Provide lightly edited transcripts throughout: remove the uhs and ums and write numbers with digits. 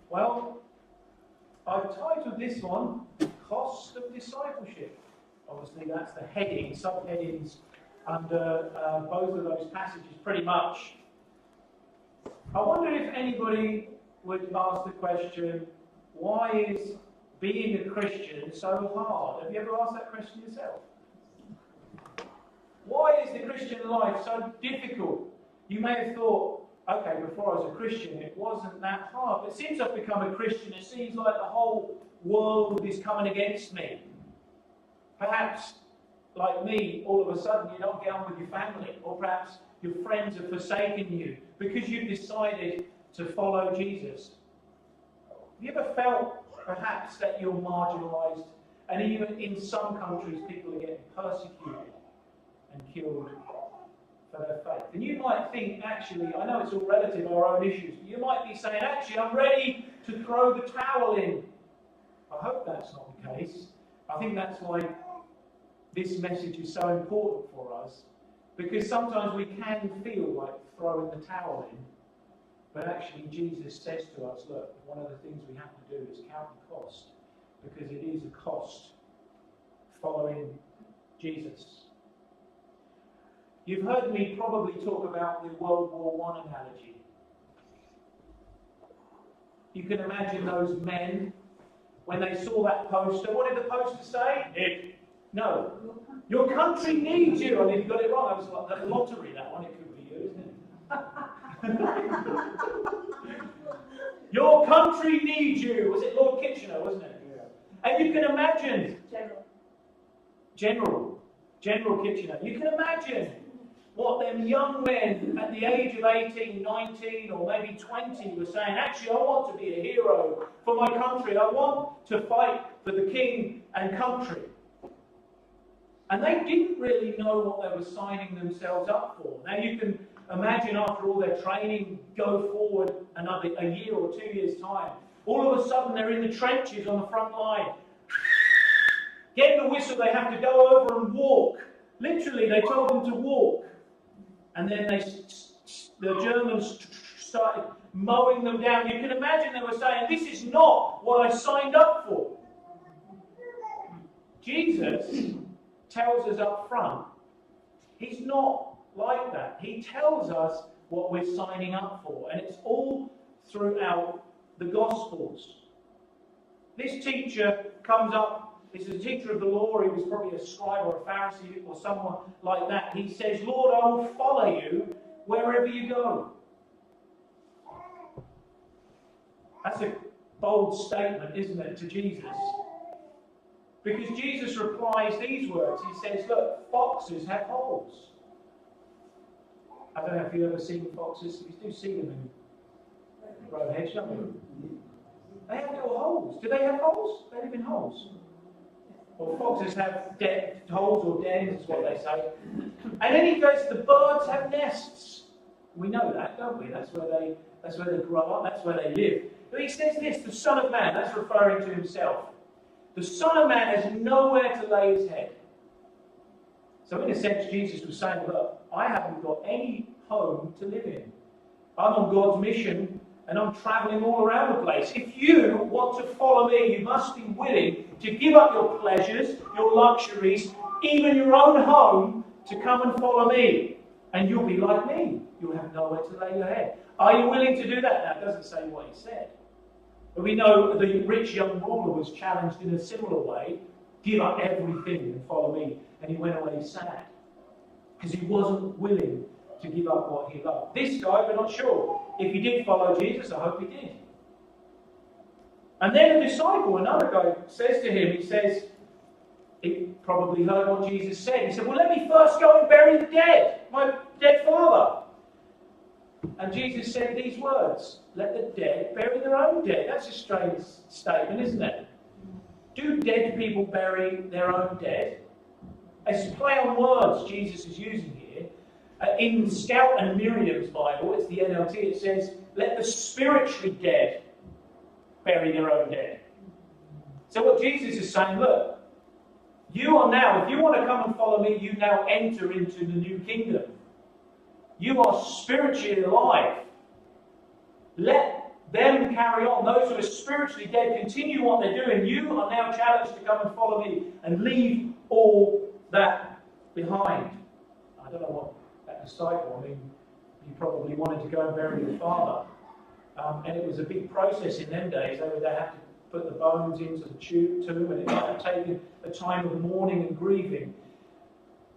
Well, I've titled this one, Cost of Discipleship. Obviously that's the heading, subheadings under both of those passages pretty much. I wonder if anybody would ask the question, why is being a Christian so hard? Have you ever asked that question yourself? Why is the Christian life so difficult? You may have thought, okay, before I was a Christian, it wasn't that hard. But since I've become a Christian, it seems like the whole world is coming against me. Perhaps, like me, all of a sudden you don't get on with your family, or perhaps your friends have forsaken you because you've decided to follow Jesus. Have you ever felt, perhaps, that you're marginalised, and even in some countries people are getting persecuted and killed for their faith? And you might think, actually, I know it's all relative, our own issues, but you might be saying, actually, I'm ready to throw the towel in. I hope that's not the case. I think that's why this message is so important for us, because sometimes we can feel like throwing the towel in, but actually Jesus says to us, look, one of the things we have to do is count the cost, because it is a cost following Jesus. You've heard me probably talk about the World War I analogy. You can imagine those men, when they saw that poster, what did the poster say? No. Your country needs you. I mean, you got it wrong. I was like, the lottery, that one. It could be you, isn't it? Your country needs you. Was it Lord Kitchener, wasn't it? Yeah. And you can imagine. General Kitchener. You can imagine what them young men at the age of 18, 19, or maybe 20 were saying, actually, I want to be a hero for my country. I want to fight for the king and country. And they didn't really know what they were signing themselves up for. Now you can imagine, after all their training, go forward a year or 2 years' time. All of a sudden they're in the trenches on the front line. Getting the whistle, they have to go over and walk. Literally, they told them to walk. And then the Germans started mowing them down. You can imagine they were saying, this is not what I signed up for. Jesus tells us up front, he's not like that. He tells us what we're signing up for. And it's all throughout the Gospels. This teacher comes up, this is a teacher of the law, he was probably a scribe or a Pharisee or someone like that. He says, Lord, I will follow you wherever you go. That's a bold statement, isn't it, to Jesus? Because Jesus replies these words. He says, look, foxes have holes. I don't know if you've ever seen foxes. You do see them in row hedge, don't you? They have little holes. Do they have holes? They live in holes. Well, foxes have holes or dens, is what they say. And then he goes, the birds have nests. We know that, don't we? That's where they grow up. That's where they live. But he says this, the Son of Man, that's referring to himself. The Son of Man has nowhere to lay his head. So in a sense, Jesus was saying, look, I haven't got any home to live in. I'm on God's mission, and I'm travelling all around the place. If you want to follow me, you must be willing to give up your pleasures, your luxuries, even your own home, to come and follow me. And you'll be like me. You'll have nowhere to lay your head. Are you willing to do that? Now, it doesn't say what he said. But we know the rich young ruler was challenged in a similar way. Give up everything and follow me. And he went away sad. Because he wasn't willing to give up what he loved. This guy, we're not sure. If he did follow Jesus, I hope he did. And then a disciple, another guy, says to him, he probably heard what Jesus said. He said, well, let me first go and bury the dead, my dead father. And Jesus said these words, let the dead bury their own dead. That's a strange statement, isn't it? Do dead people bury their own dead? It's a play on words Jesus is using here. In Scout and Miriam's Bible, it's the NLT, it says, let the spiritually dead bury their own dead. So what Jesus is saying, look, you are now, if you want to come and follow me, you now enter into the new kingdom. You are spiritually alive. Let them carry on. Those who are spiritually dead continue what they're doing. You are now challenged to come and follow me and leave all that behind. I don't know what that disciple, I mean, he probably wanted to go and bury his father. And it was a big process in them days. They would have to put the bones into the tomb, and it might have taken a time of mourning and grieving.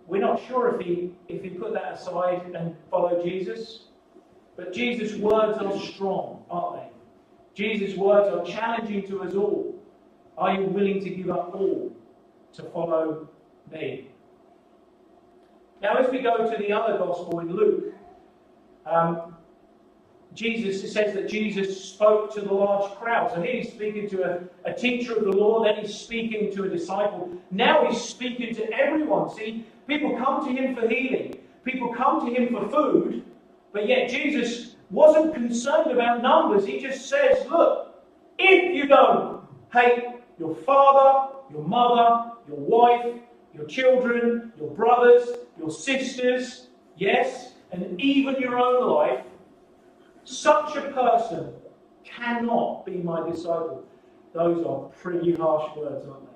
We're not sure if he put that aside and followed Jesus. But Jesus' words are strong, aren't they? Jesus' words are challenging to us all. Are you willing to give up all to follow me? Now, as we go to the other gospel in Luke, it says that Jesus spoke to the large crowd. So here he's speaking to a teacher of the law, then he's speaking to a disciple. Now he's speaking to everyone. See, people come to him for healing. People come to him for food. But yet Jesus wasn't concerned about numbers. He just says, look, if you don't hate your father, your mother, your wife, your children, your brothers, your sisters, yes, and even your own life, such a person cannot be my disciple. Those are pretty harsh words, aren't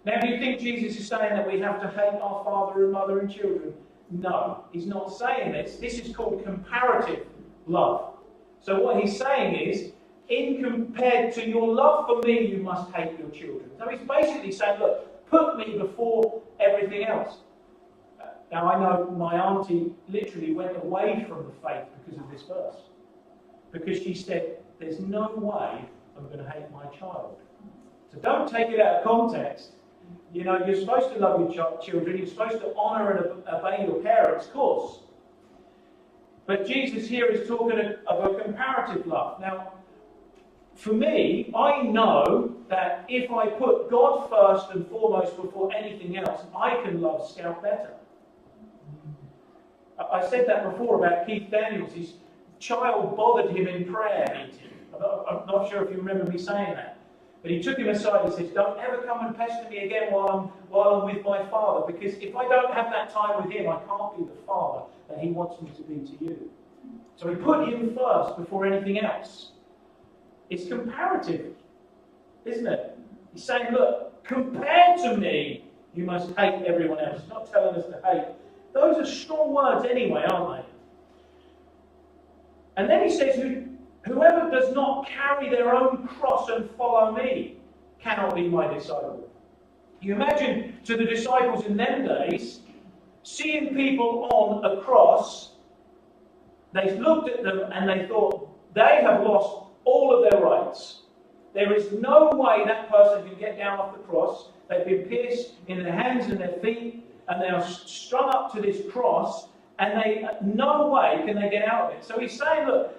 they? Now, do you think Jesus is saying that we have to hate our father and mother and children? No, he's not saying this. This is called comparative love. So what he's saying is, in compared to your love for me, you must hate your children. So he's basically saying, look, put me before everything else. Now, I know my auntie literally went away from the faith because of this verse. Because she said, there's no way I'm going to hate my child. So don't take it out of context. You know, you're supposed to love your children. You're supposed to honour and obey your parents, of course. But Jesus here is talking of a comparative love. Now, for me, I know that if I put God first and foremost before anything else, I can love Scout better. I said that before about Keith Daniels. His child bothered him in prayer meeting. I'm not sure if you remember me saying that. But he took him aside and says, don't ever come and pester me again while I'm with my father, because if I don't have that time with him, I can't be the father that he wants me to be to you. So he put him first before anything else. It's comparative, isn't it? He's saying, look, compared to me, you must hate everyone else. He's not telling us to hate. Those are strong words anyway, aren't they? And then he says, whoever does not carry their own cross and follow me cannot be my disciple. You imagine to the disciples in them days, seeing people on a cross, they looked at them and they thought, they have lost all of their rights. There is no way that person can get down off the cross. They've been pierced in their hands and their feet, and they are strung up to this cross, and no way can they get out of it. So he's saying, look,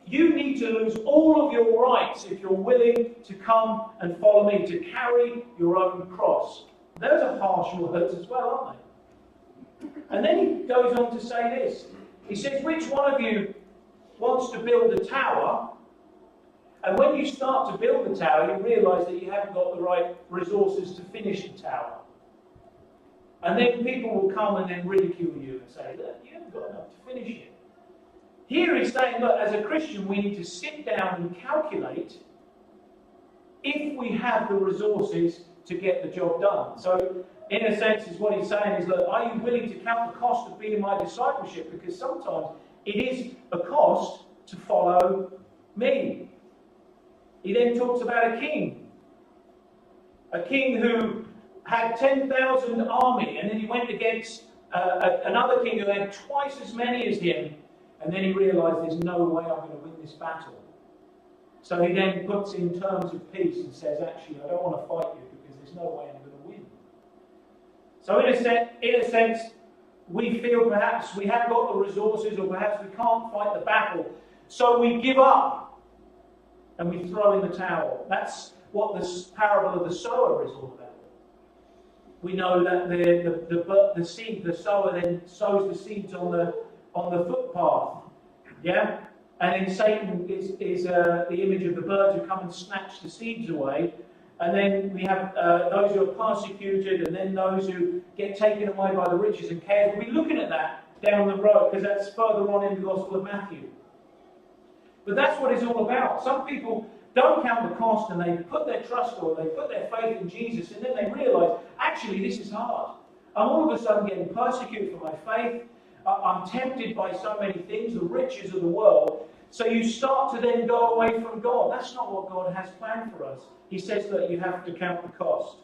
you need to lose all of your rights if you're willing to come and follow me, to carry your own cross. Those are harsh words as well, aren't they? And then he goes on to say this. He says, which one of you wants to build a tower? And when you start to build the tower, you realise that you haven't got the right resources to finish the tower. And then people will come and then ridicule you and say, look, you haven't got enough to finish it. Here he's saying, look, as a Christian, we need to sit down and calculate if we have the resources to get the job done. So, in a sense, is what he's saying is, look, are you willing to count the cost of being my discipleship? Because sometimes it is a cost to follow me. He then talks about a king who had 10,000 army, and then he went against another king who had twice as many as him, and then he realised there's no way I'm going to win this battle. So he then puts in terms of peace and says, actually, I don't want to fight you because there's no way I'm going to win. So in a sense, we feel perhaps we haven't got the resources, or perhaps we can't fight the battle, so we give up and we throw in the towel. That's what this parable of the sower is all about. We know that the sower then sows the seeds on the footpath. Yeah? And then Satan is the image of the birds who come and snatch the seeds away. And then we have those who are persecuted, and then those who get taken away by the riches and cares. We'll be looking at that down the road, because that's further on in the Gospel of Matthew. But that's what it's all about. Some people don't count the cost and they put their trust or they put their faith in Jesus, and then they realise, actually, this is hard. I'm all of a sudden getting persecuted for my faith. I'm tempted by so many things, the riches of the world. So you start to then go away from God. That's not what God has planned for us. He says that you have to count the cost.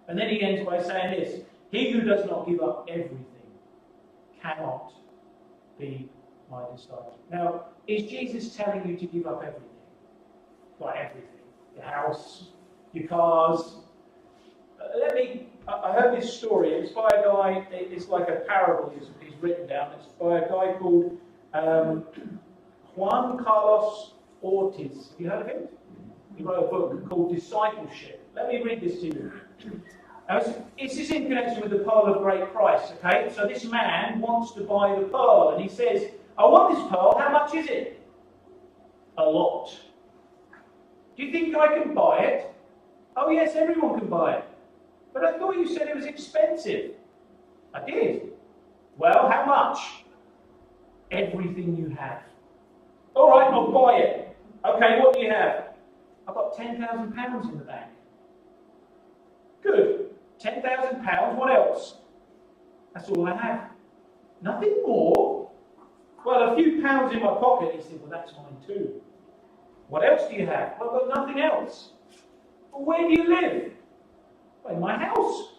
And then he ends by saying this: he who does not give up everything cannot be my disciple. Now, is Jesus telling you to give up everything? Like everything. Your house, your cars. I heard this story. It's by a guy, it's like a parable he's written down. It's by a guy called Juan Carlos Ortiz. Have you heard of him? He wrote a book called Discipleship. Let me read this to you. This is in connection with the pearl of great price, okay? So this man wants to buy the pearl, and he says, I want this pearl, how much is it? A lot. Do you think I can buy it? Oh yes, everyone can buy it. But I thought you said it was expensive. I did. Well, how much? Everything you have. All right, I'll buy it. Okay, what do you have? I've got £10,000 in the bank. Good. £10,000, what else? That's all I have. Nothing more? Well, a few pounds in my pocket. He said, well, that's mine too. What else do you have? Well, I've got nothing else. Well, where do you live? Well, in my house.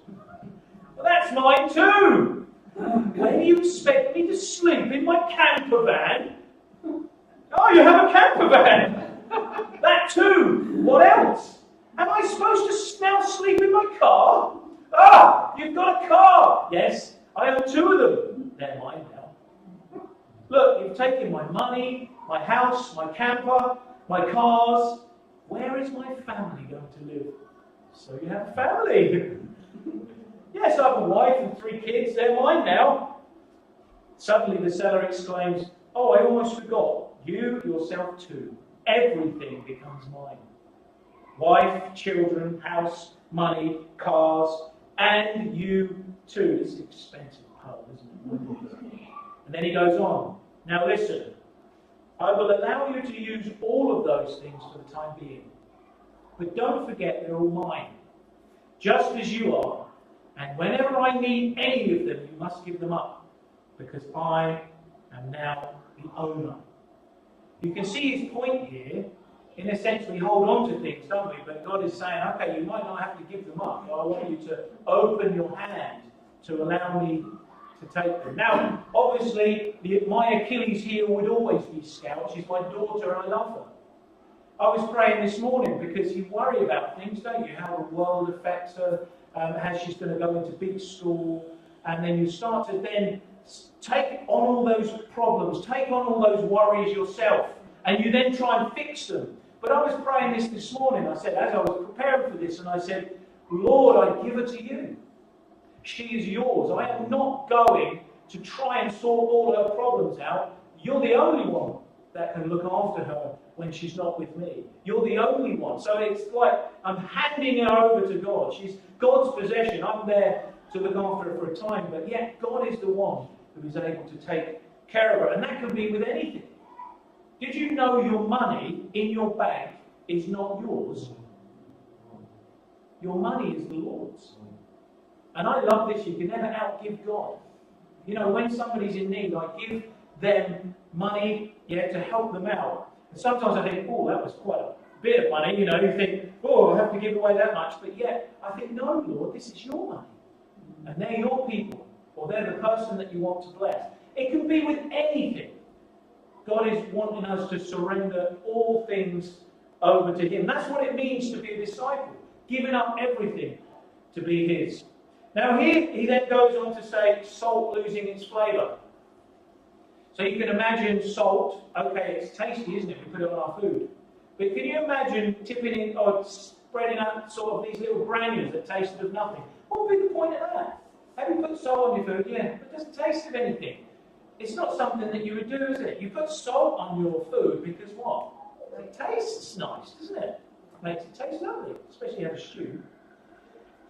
Well, that's mine too. Where do you expect me to sleep? In my camper van? Oh, you have a camper van. That too. What else? Am I supposed to now sleep in my car? Ah, you've got a car. Yes, I own 2 of them. They're mine now. Look, you've taken my money, my house, my camper, my cars. Where is my family going to live? So you have a family. Yes, I have a wife and 3 kids. They're mine now. Suddenly the seller exclaims, oh, I almost forgot. You yourself too. Everything becomes mine. Wife, children, house, money, cars, and you too. This is expensive pearl, isn't it? And then he goes on. Now listen, I will allow you to use all of those things for the time being. But don't forget they're all mine. Just as you are. And whenever I need any of them, you must give them up. Because I am now the owner. You can see his point here. In a sense, we hold on to things, don't we? But God is saying, okay, you might not have to give them up, but I want you to open your hand to allow me to take them. Now, obviously, my Achilles heel would always be Scout. She's my daughter and I love her. I was praying this morning because you worry about things, don't you? How the world affects her, how she's going to go into big school, and then you start to then take on all those problems, take on all those worries yourself, and you then try and fix them. But I was praying this morning, I said, as I was preparing for this, and I said, Lord, I give her to you. She is yours. I am not going to try and sort all her problems out. You're the only one that can look after her when she's not with me. You're the only one. So it's like I'm handing her over to God. She's God's possession. I'm there to look after her for a time, but yet God is the one who is able to take care of her. And that can be with anything. Did you know your money in your bank is not yours? Your money is the Lord's. And I love this. You can never outgive God. You know, when somebody's in need, I give them money, to help them out. And sometimes I think, oh, that was quite a bit of money. You know, you think, oh, I have to give away that much. But yet, I think, no, Lord, this is your money. And they're your people. Or they're the person that you want to bless. It can be with anything. God is wanting us to surrender all things over to Him. That's what it means to be a disciple. Giving up everything to be His. Now here, he then goes on to say, salt losing its flavour. So you can imagine salt, okay, it's tasty, isn't it? We put it on our food. But can you imagine tipping in or spreading out sort of these little granules that tasted of nothing? What would be the point of that? Have you put salt on your food? Yeah, but it doesn't taste of anything. It's not something that you would do, is it? You put salt on your food because what? It tastes nice, doesn't it? It makes it taste lovely, especially if you have a stew.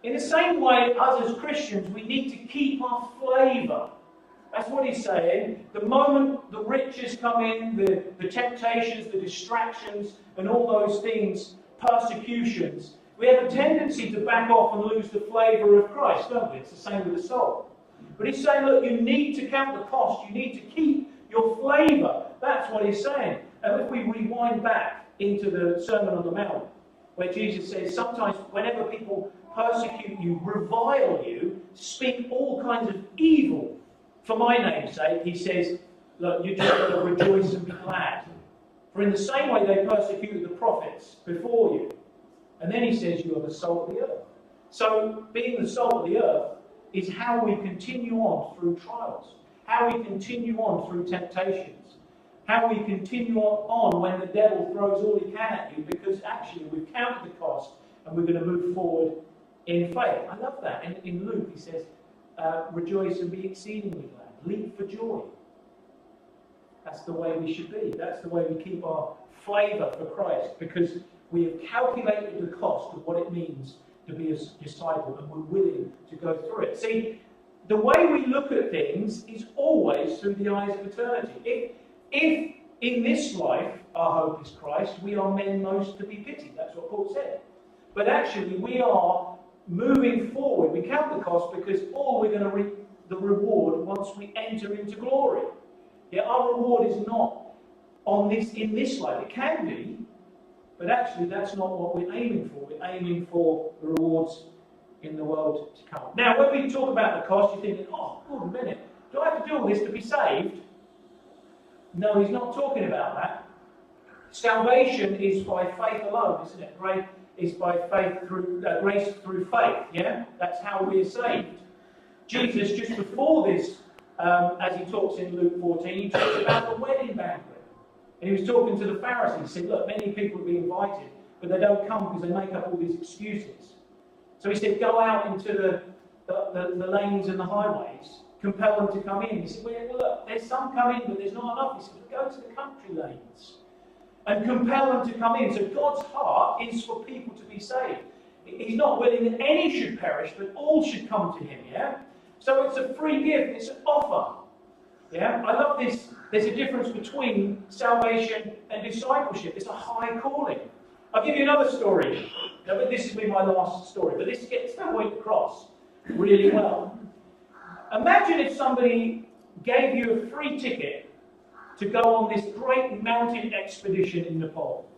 In the same way, us as Christians, we need to keep our flavour That's what he's saying. The moment the riches come in, the temptations, the distractions, and all those things, persecutions, we have a tendency to back off and lose the flavour of Christ, don't we? It's the same with the soul. But he's saying, look, you need to count the cost. You need to keep your flavour. That's what he's saying. And if we rewind back into the Sermon on the Mount, where Jesus says, sometimes whenever people persecute you, revile you, speak all kinds of evil for my name's sake, he says, look, you just got to rejoice and be glad. For in the same way they persecuted the prophets before you. And then he says, you are the salt of the earth. So being the salt of the earth is how we continue on through trials, how we continue on through temptations, how we continue on when the devil throws all he can at you, because actually we've counted the cost and we're going to move forward in faith. I love that. In Luke he says, rejoice and be exceedingly glad. Leap for joy. That's the way we should be. That's the way we keep our flavour for Christ, because we have calculated the cost of what it means to be a disciple, and we're willing to go through it. See, the way we look at things is always through the eyes of eternity. If in this life our hope is Christ, we are men most to be pitied. That's what Paul said. But actually we are moving forward. We count the cost because we're going to reap the reward once we enter into glory. Yeah, our reward is not in this life. It can be, but actually that's not what we're aiming for. We're aiming for the rewards in the world to come. Now, when we talk about the cost, you're thinking, oh, hold a minute, do I have to do all this to be saved? No, he's not talking about that. Salvation is by faith alone, isn't it? Grace is by faith through grace through faith. Yeah, that's how we are saved. Jesus, just before this, as he talks in Luke 14, he talks about the wedding banquet. And he was talking to the Pharisees. He said, look, many people will be invited, but they don't come because they make up all these excuses. So he said, go out into the lanes and the highways, compel them to come in. He said, well, look, there's some come in, but there's not enough. He said, well, go to the country lanes and compel them to come in. So God's heart is for people to be saved. He's not willing that any should perish, but all should come to him, yeah? So it's a free gift, it's an offer. Yeah? I love this. There's a difference between salvation and discipleship. It's a high calling. I'll give you another story. Now, this has been my last story, but this gets the point across really well. Imagine if somebody gave you a free ticket to go on this great mountain expedition in Nepal.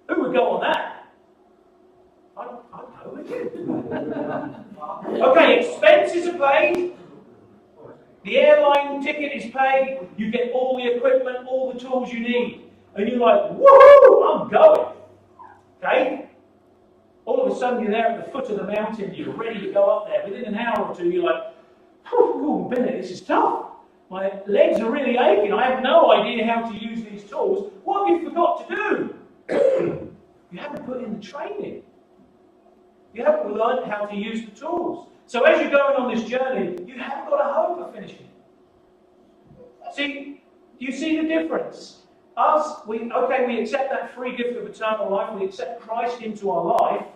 Who would go on that? I'd go with you. Okay, expenses are paid. The airline ticket is paid. You get all the equipment, all the tools you need. And you're like, woohoo, I'm going. Okay? All of a sudden you're there at the foot of the mountain. You're ready to go up there. Within an hour or two, you're like, oh, Bennett, this is tough. My legs are really aching. I have no idea how to use these tools. What have you forgot to do? You haven't put in the training. You haven't learned how to use the tools. So as you're going on this journey, you haven't got a hope of finishing. See, do you see the difference? We accept that free gift of eternal life. We accept Christ into our life.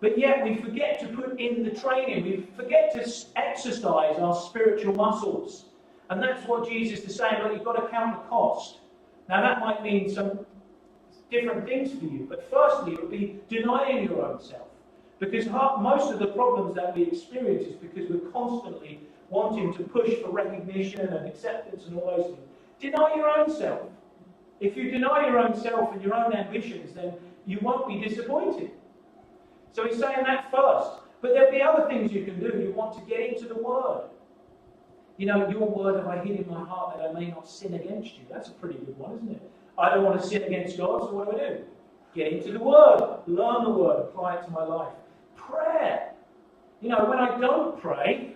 But yet we forget to put in the training. We forget to exercise our spiritual muscles. And that's what Jesus is saying. Look, you've got to count the cost. Now that might mean some different things for you. But firstly, it would be denying your own self. Because most of the problems that we experience is because we're constantly wanting to push for recognition and acceptance and all those things. Deny your own self. If you deny your own self and your own ambitions, then you won't be disappointed. So he's saying that first. But there'll be other things you can do. You want to get into the Word. You know, your word have I hid in my heart that I may not sin against you. That's a pretty good one, isn't it? I don't want to sin against God, so what do? Get into the Word. Learn the Word. Apply it to my life. Prayer. You know, when I don't pray,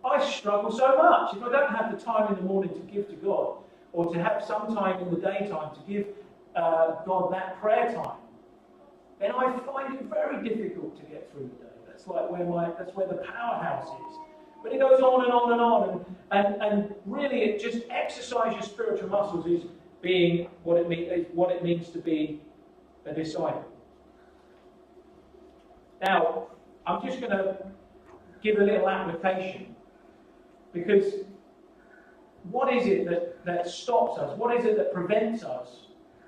I struggle so much. If I don't have the time in the morning to give to God, or to have some time in the daytime to give God that prayer time, then I find it very difficult to get through the day. That's where the powerhouse is. But it goes on and on and on, and really, it just exercise your spiritual muscles is being what it means to be a disciple. Now, I'm just going to give a little application, because what is it that stops us? What is it that prevents us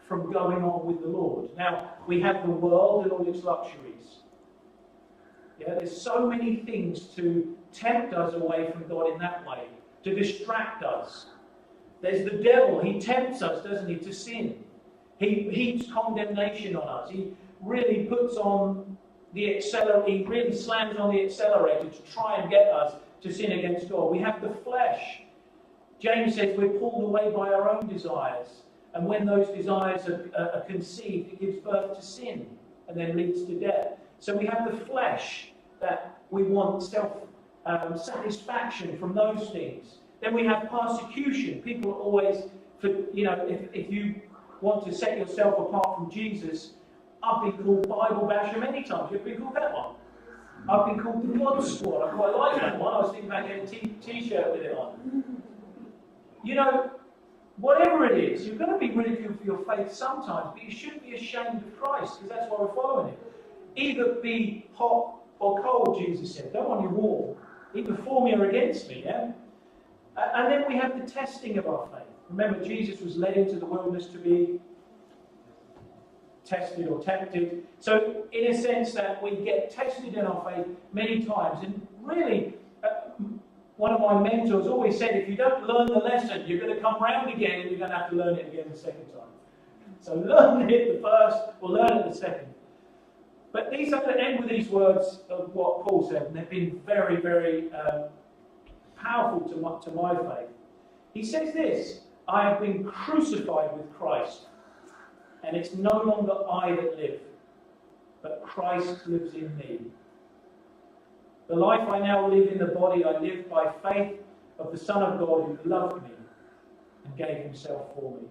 from going on with the Lord? Now, we have the world and all its luxuries. Yeah, there's so many things to tempt us away from God in that way, to distract us. There's the devil. He tempts us, doesn't he, to sin. He heaps condemnation on us. He really puts on the accelerator. He really slams on the accelerator to try and get us to sin against God. We have the flesh. James says we're pulled away by our own desires. And when those desires are conceived, it gives birth to sin and then leads to death. So we have the flesh that we want satisfaction from those things. Then we have persecution. People are always, if you want to set yourself apart from Jesus, I've been called Bible basher many times. You've been called that one. I've been called the God Squad. I quite like that one. I was thinking about getting a t-shirt with it on. Whatever it is, you're going to be ridiculed for your faith sometimes, but you shouldn't be ashamed of Christ, because that's why we're following him. Either be hot or cold, Jesus said. Don't want you warm. Either for me or against me, yeah? And then we have the testing of our faith. Remember, Jesus was led into the wilderness to be tested or tempted. So, in a sense that we get tested in our faith many times. And really, one of my mentors always said, if you don't learn the lesson, you're going to come round again and you're going to have to learn it again the second time. So learn it the first, or learn it the second. But I'm going to end with these words of what Paul said, and they've been very, very powerful to my faith. He says this: I have been crucified with Christ, and it's no longer I that live, but Christ lives in me. The life I now live in the body, I live by faith of the Son of God who loved me and gave himself for me.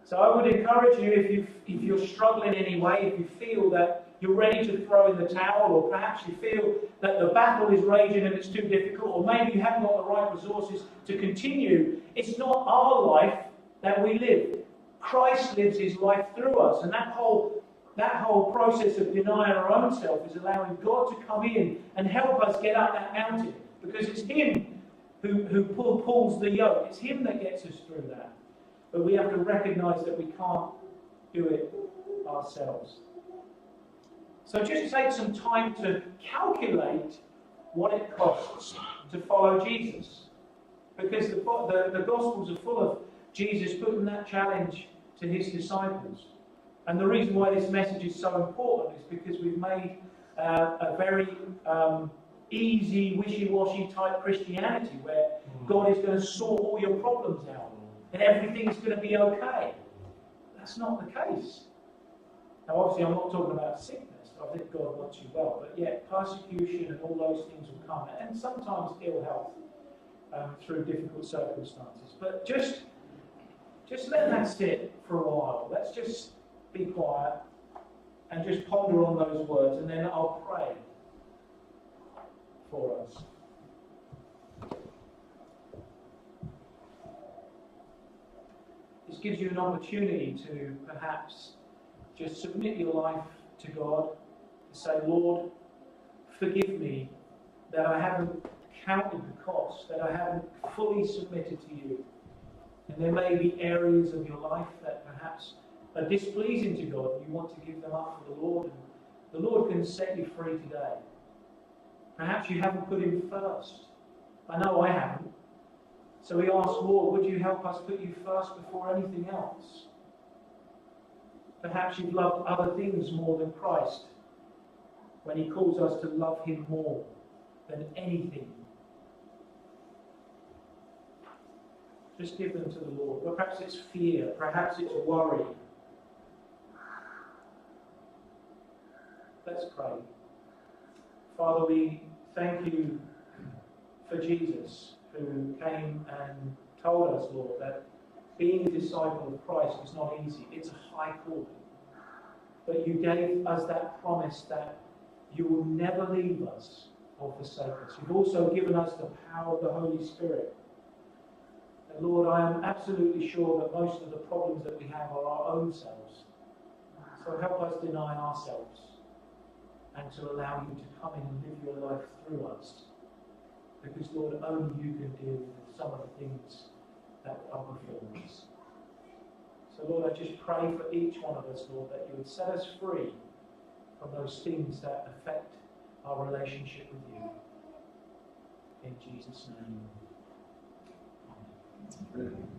So I would encourage you, if you're struggling in any way, if you feel that you're ready to throw in the towel, or perhaps you feel that the battle is raging and it's too difficult, or maybe you haven't got the right resources to continue, it's not our life that we live. Christ lives his life through us, and that whole process of denying our own self is allowing God to come in and help us get up that mountain, because it's him who pulls the yoke. It's him that gets us through that. But we have to recognize that we can't do it ourselves. So just take some time to calculate what it costs to follow Jesus. Because the Gospels are full of Jesus putting that challenge to his disciples. And the reason why this message is so important is because we've made a very easy, wishy-washy type Christianity where God is going to sort all your problems out and everything's going to be okay. That's not the case. Now, obviously, I'm not talking about sickness. I think God wants you well. But yet, persecution and all those things will come. And sometimes ill health through difficult circumstances. But just let that sit for a while. Let's just be quiet and just ponder on those words, and then I'll pray for us. This gives you an opportunity to perhaps just submit your life to God and say, Lord, forgive me that I haven't counted the cost, that I haven't fully submitted to you. And there may be areas of your life that perhaps are displeasing to God, and you want to give them up for the Lord. And the Lord can set you free today. Perhaps you haven't put him first. I know I haven't. So we ask, Lord, would you help us put you first before anything else? Perhaps you've loved other things more than Christ, when he calls us to love him more than anything. Just give them to the Lord. Well, perhaps it's fear, perhaps it's worry. Let's pray. Father, we thank you for Jesus, who came and told us, Lord, that being a disciple of Christ is not easy. It's a high calling. But you gave us that promise that you will never leave us or forsake us. You've also given us the power of the Holy Spirit. And Lord, I am absolutely sure that most of the problems that we have are our own selves. So help us deny ourselves and to allow you to come in and live your life through us. Because, Lord, only you can deal with this. some of the things that are before us. So Lord, I just pray for each one of us, Lord, that you would set us free from those things that affect our relationship with you. In Jesus' name. Amen.